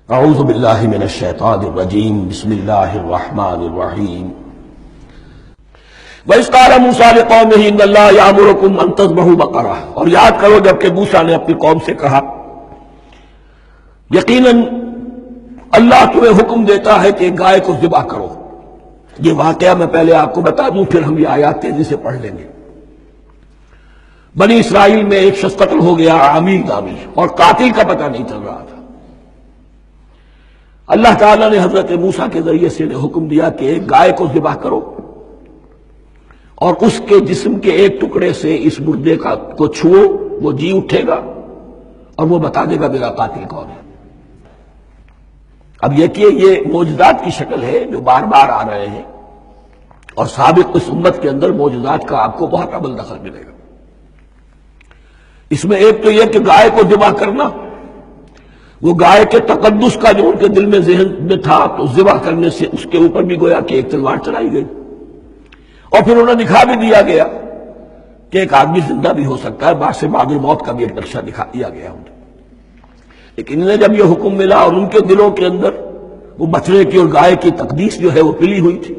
اعوذ باللہ من الشیطان الرجیم بسم اللہ الرحمن الرحیم وَإِذْ قَالَ مُوسَىٰ لِقَوْمِهِ إِنَّ اللَّهَ يَأْمُرُكُمْ أَن تَذْبَحُوا بَقَرَةً، اور یاد کرو جب کہ موسیٰ نے اپنی قوم سے کہا یقیناً اللہ تمہیں حکم دیتا ہے کہ گائے کو ذبح کرو۔ یہ واقعہ میں پہلے آپ کو بتا دوں، پھر ہم یہ آیات تیزی سے پڑھ لیں گے۔ بنی اسرائیل میں ایک شخص قتل ہو گیا عامل نامی، اور قاتل کا پتہ نہیں چل رہا تھا۔ اللہ تعالیٰ نے حضرت موسیٰ کے ذریعے سے حکم دیا کہ ایک گائے کو ذبح کرو اور اس کے جسم کے ایک ٹکڑے سے اس مردے کو چھوؤ، وہ جی اٹھے گا اور وہ بتا دے گا میرا قاتل کون ہے۔ اب یہ معجزات کی شکل ہے جو بار بار آ رہے ہیں، اور سابق اس امت کے اندر معجزات کا آپ کو بہت عمل دخل ملے گا۔ اس میں ایک تو یہ کہ گائے کو ذبح کرنا، وہ گائے کے تقدس کا جو ان کے دل میں ذہن میں تھا، تو ذبح کرنے سے اس کے اوپر بھی گویا کہ ایک تلوار چلائی گئی، اور پھر انہیں دکھا بھی دیا گیا کہ ایک آدمی زندہ بھی ہو سکتا ہے، بعد سے بعد الموت کا بھی ایک نقشہ دکھا دیا گیا انہیں۔ لیکن انہیں جب یہ حکم ملا اور ان کے دلوں کے اندر وہ بچڑے کی اور گائے کی تقدیس جو ہے وہ پلی ہوئی تھی،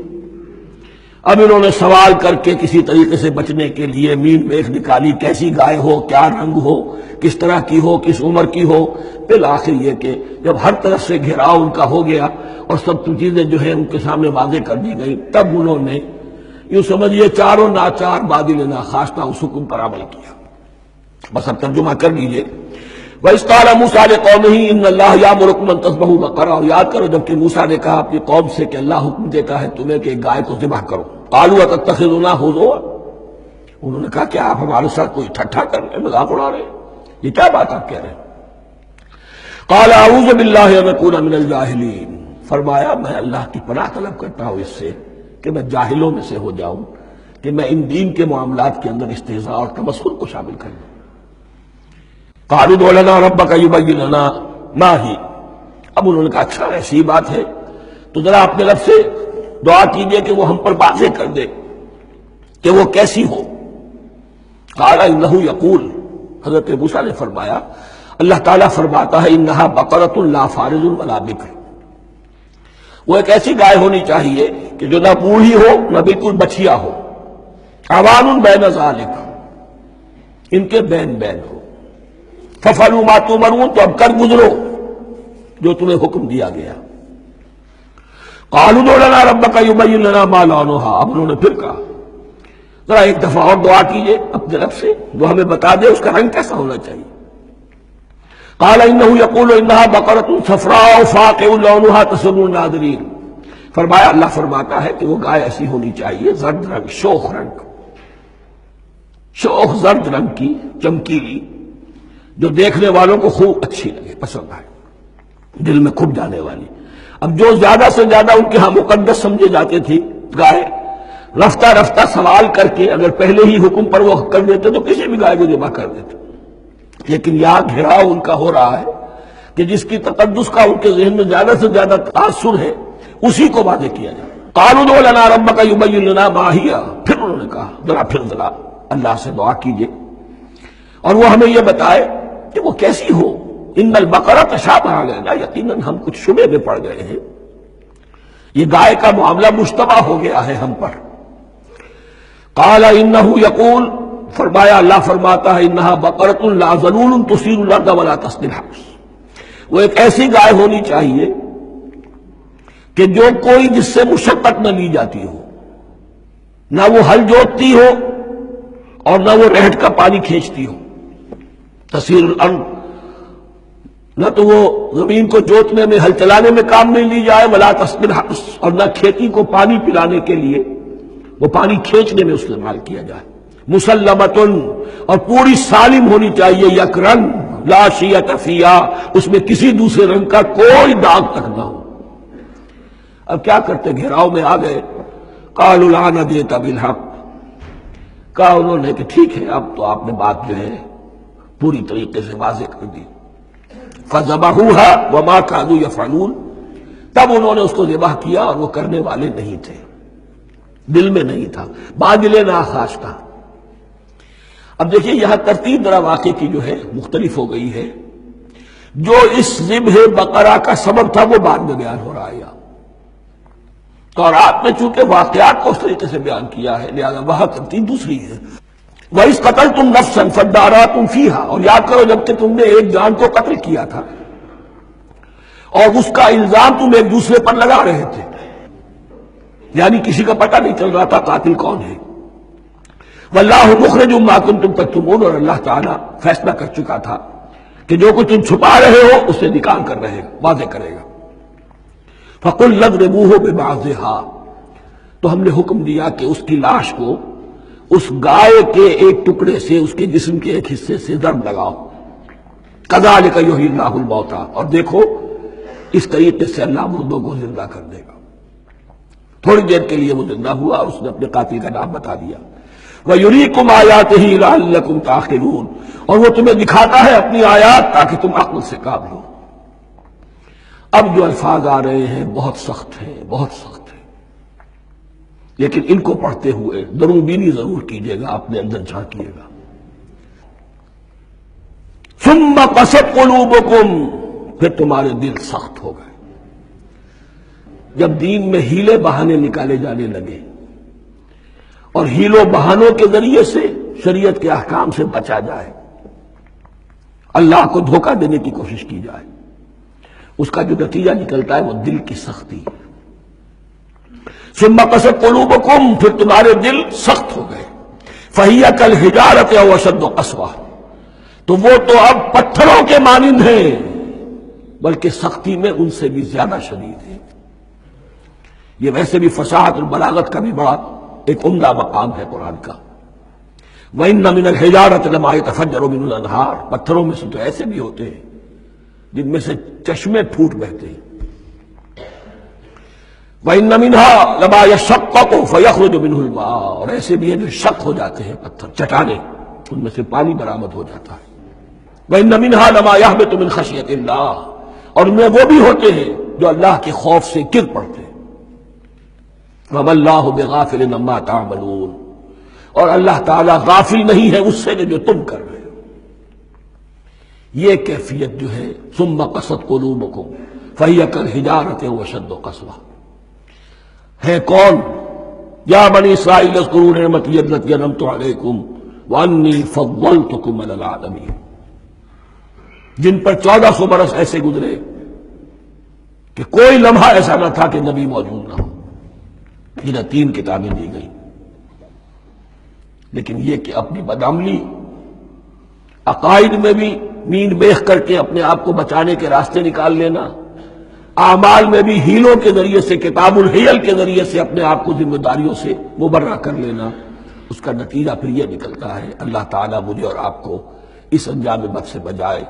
اب انہوں نے سوال کر کے کسی طریقے سے بچنے کے لیے مین میخ نکالی، کیسی گائے ہو، کیا رنگ ہو، کس طرح کی ہو، کس عمر کی ہو۔ بالآخر یہ کہ جب ہر طرف سے گھیراؤ ان کا ہو گیا اور سب چیزیں جو ہے ان کے سامنے واضح کر دی گئی، تب انہوں نے یوں سمجھیے چاروں ناچار بادل ناخواستہ اس حکم پر عمل کیا۔ بس اب ترجمہ کر لیجئے۔ وَإِذْ قَالَ مُوسَىٰ لِقَوْمِهِ إِنَّ اللَّهَ يَأْمُرُكُمْ أَن تَذْبَحُوا بَقَرَةً، اور یاد کرو جب کہ موسیٰ نے کہا اپنی قوم سے کہ اللہ حکم دیتا ہے تمہیں کہ ایک گائے کو ذبح کرو۔ قَالُوا أَتَتَّخِذُنَا هُزُوًا، انہوں نے کہا کیا آپ ہمارے ساتھ کوئی ٹھٹھا کر رہے ہیں، مذاق اڑا رہے ہیں، یہ کیا بات آپ کہہ رہے ہیں؟ قَالَ أَعُوذُ بِاللَّهِ أَنْ أَكُونَ مِنَ الْجَاهِلِينَ، فرمایا میں اللہ کی پناہ طلب کرتا ہوں اس سے کہ میں جاہلوں میں سے ہو جاؤں، کہ میں ان دین کے معاملات کے اندر استہزاء اور تمسخر کو شامل کر لوں۔ قَالُوا ادْعُ لَنَا رَبَّكَ يُبَيِّن لَنَا مَا هِیَ، اب انہوں نے کہا اچھا ایسی بات ہے تو ذرا اپنے رب سے دعا کیجئے کہ وہ ہم پر واضح کر دے کہ وہ کیسی ہو۔ قَالَ إِنَّهُ يَقُولُ، حضرت موسیٰ نے فرمایا اللہ تعالیٰ فرماتا ہے إِنَّهَا بَقَرَةٌ لَا فَارِضٌ وَلَا بِكْرٌ، وہ ایک ایسی گائے ہونی چاہیے کہ جو نہ بوڑھی ہو نہ بالکل بچیا ہو، عَوَانٌ بَيْنَ ذَلِكَ، ان کے بین بین ہو۔ فَفَعَلُوا مَا تُؤْمَرُونَ، تو اب کر گزرو جو تمہیں حکم دیا گیا۔ قَالُوا ادْعُ لَنَا رَبَّكَ يُبَيِّن لَنَا مَا لَوْنُهَا، اب انہوں نے پھر کہا ذرا ایک دفعہ اور دعا کیجئے اپنے رب سے، وہ ہمیں بتا دے اس کا رنگ کیسا ہونا چاہیے۔ قَالَ إِنَّهُ يَقُولُ إِنَّهَا بَقَرَةٌ صَفْرَاءُ فَاقِعٌ لَوْنُهَا تَسُرُّ النَّاظِرِينَ، فرمایا اللہ فرماتا ہے کہ وہ گائے ایسی ہونی چاہیے زرد رنگ، شوخ زرد رنگ کی، چمکیلی، جو دیکھنے والوں کو خوب اچھی لگے، پسند آئے، دل میں کھب جانے والی۔ اب جو زیادہ سے زیادہ ان کے ہاں مقدس سمجھے جاتے تھی گائے، رفتہ رفتہ سوال کر کے اگر پہلے ہی حکم پر وہ کر دیتے تو کسی بھی گائے کو ذبح کر دیتے، لیکن یہاں گھیراؤ ان کا ہو رہا ہے کہ جس کی تقدس کا ان کے ذہن میں زیادہ سے زیادہ تاثر ہے اسی کو واضح کیا جائے۔ قَالُوا ادْعُ لَنَا رَبَّكَ يُبَيِّن لَنَا مَا هِیَ، پھر انہوں نے کہا ذرا اللہ سے دعا کیجئے اور وہ ہمیں یہ بتائے کہ وہ کیسی ہو۔ ان البقرہ تشابہ علینا، یقیناً ہم کچھ شبہ میں پڑ گئے ہیں، یہ گائے کا معاملہ مشتبہ ہو گیا ہے ہم پر۔ قال انہ یقول، فرمایا اللہ فرماتا ہے انہا بقرۃ لا ذلول تثیر الارض ولا تسقی الحرث، وہ ایک ایسی گائے ہونی چاہیے کہ جو کوئی جس سے مشقت نہ لی جاتی ہو، نہ وہ ہل جوتتی ہو اور نہ وہ رہٹ کا پانی کھینچتی ہو۔ تسیر الارض، نہ تو وہ زمین کو جوتنے میں، ہل چلانے میں کام نہیں لی جائے، ولا تسقی الحرث، اور نہ کھیتی کو پانی پلانے کے لیے وہ پانی کھینچنے میں استعمال کیا جائے۔ مسلمتن، اور پوری سالم ہونی چاہیے، یک رنگ، لا شیۃ فیہا، اس میں کسی دوسرے رنگ کا کوئی داغ تک نہ ہو۔ اب کیا کرتے، گھیراؤ میں آ گئے۔ قالوا الآن جئت بالحق، کہا انہوں نے کہ ٹھیک ہے اب تو آپ نے بات جو ہے پوری طریقے سے واضح کر دی۔ فذبحوها وما كانوا يفعلون، تب انہوں نے اس کو ذبح کیا اور وہ کرنے والے نہیں تھے، دل میں نہیں تھا، بادل ناخواستہ۔ اب دیکھیے یہاں ترتیب ذرا واقعے کی جو ہے مختلف ہو گئی ہے۔ جو اس ذبح بقرہ کا سبب تھا وہ بعد میں بیان ہو رہا ہے یہاں۔ تورات میں چونکہ واقعات کو اس طریقے سے بیان کیا ہے، لہذا وہاں ترتیب دوسری ہے۔ وَإِذْ قَتَلْتُمْ نَفْسًا فَادَّارَأْتُمْ فِيهَا، اور یاد کرو جب کہ تم نے ایک جان کو قتل کیا تھا اور اس کا الزام تم ایک دوسرے پر لگا رہے تھے، یعنی کسی کا پتہ نہیں چل رہا تھا قاتل کون ہے۔ وَاللَّهُ مُخْرِجٌ مَا كُنتُمْ تَكْتُمُونَ، اور اللہ تعالیٰ فیصلہ کر چکا تھا کہ جو کچھ تم چھپا رہے ہو اسے نکال کر رہے گا، واضح کرے گا۔ فَقُلْ اضْرِبُوهُ بِبَعْضِهَا، تو ہم نے حکم دیا کہ اس کی لاش کو اس گائے کے ایک ٹکڑے سے، اس کے جسم کے ایک حصے سے ضرب لگاؤ۔ كَذَلِكَ يُحْيِي اللَّهُ الْمَوْتَىٰ، اور دیکھو اس طریقے سے اللہ مردوں کو زندہ کر دے گا۔ تھوڑی دیر کے لیے وہ زندہ ہوا اور اس نے اپنے قاتل کا نام بتا دیا۔ وَيُرِيكُمْ آيَاتِهِ لَعَلَّكُمْ تَعْقِلُونَ، اور وہ تمہیں دکھاتا ہے اپنی آیات تاکہ تم عقل سے کام لو۔ اب جو الفاظ آ رہے ہیں بہت سخت ہیں، بہت سخت ہیں، لیکن ان کو پڑھتے ہوئے درون بینی ضرور کیجیے گا، اپنے اندر جھانکیے گا۔ ثُمَّ قَسَتْ قُلُوبُكُمْ، پھر تمہارے دل سخت ہو گئے۔ جب دین میں ہیلے بہانے نکالے جانے لگے اور ہیلوں بہانوں کے ذریعے سے شریعت کے احکام سے بچا جائے، اللہ کو دھوکہ دینے کی کوشش کی جائے، اس کا جو نتیجہ نکلتا ہے وہ دل کی سختی۔ ثم قست قلوبکم، پھر تمہارے دل سخت ہو گئے۔ فہی کالحجارۃ او اشد قسوہ، تو وہ تو اب پتھروں کے مانند ہیں، بلکہ سختی میں ان سے بھی زیادہ شدید ہے۔ یہ ویسے بھی فصاحت اور بلاغت کا بھی بڑا ایک عمدہ مقام ہے قرآن کا۔ وَإِنَّ مِنَ الْحِجَارَةِ لَمَا يَتَفَجَّرُ مِنْهُ الْأَنْهَارُ، پتھروں میں سے تو ایسے بھی ہوتے ہیں جن میں سے چشمے پھوٹ بہتے ہیں۔ وَإِنَّ مِنْهَا لَمَا يَشَّقَّقُ فَيَخْرُجُ مِنْهُ الْمَاءُ، اور ایسے بھی ہیں جو شق ہو جاتے ہیں، پتھر چٹانیں، ان میں سے پانی برآمد ہو جاتا ہے۔ وَإِنَّ مِنْهَا لَمَا يَهْبِطُ مِنْ خَشْيَةِ اللَّهِ، اور ان میں وہ بھی ہوتے ہیں جو اللہ کے خوف سے گر پڑتے ہیں۔ وَمَا اللَّهُ بِغَافِلٍ عَمَّا تَعْمَلُونَ، اور اللہ تعالیٰ غافل نہیں ہے اس سے جو تم کر رہے ہو۔ یہ کیفیت جو ہے ثم قست قلوبکم فہی کالحجارۃ او اشد قسوہ، ہے کون؟ یا بنی اسرائیل اذکروا نعمتی التي انعمت علیکم وانی فضلتکم علی العالمین، جن پر 1400 برس ایسے گزرے کہ کوئی لمحہ ایسا نہ تھا کہ نبی موجود نہ ہو، جنہیں 3 کتابیں دی گئیں۔ لیکن یہ کہ اپنی بدعملی، عقائد میں بھی مین بیخ کر کے اپنے آپ کو بچانے کے راستے نکال لینا، اعمال میں بھی ہیلوں کے ذریعے سے، کتاب الحیل کے ذریعے سے اپنے آپ کو ذمہ داریوں سے مبرہ کر لینا، اس کا نتیجہ پھر یہ نکلتا ہے۔ اللہ تعالیٰ مجھے اور آپ کو اس انجام بد سے بچائے۔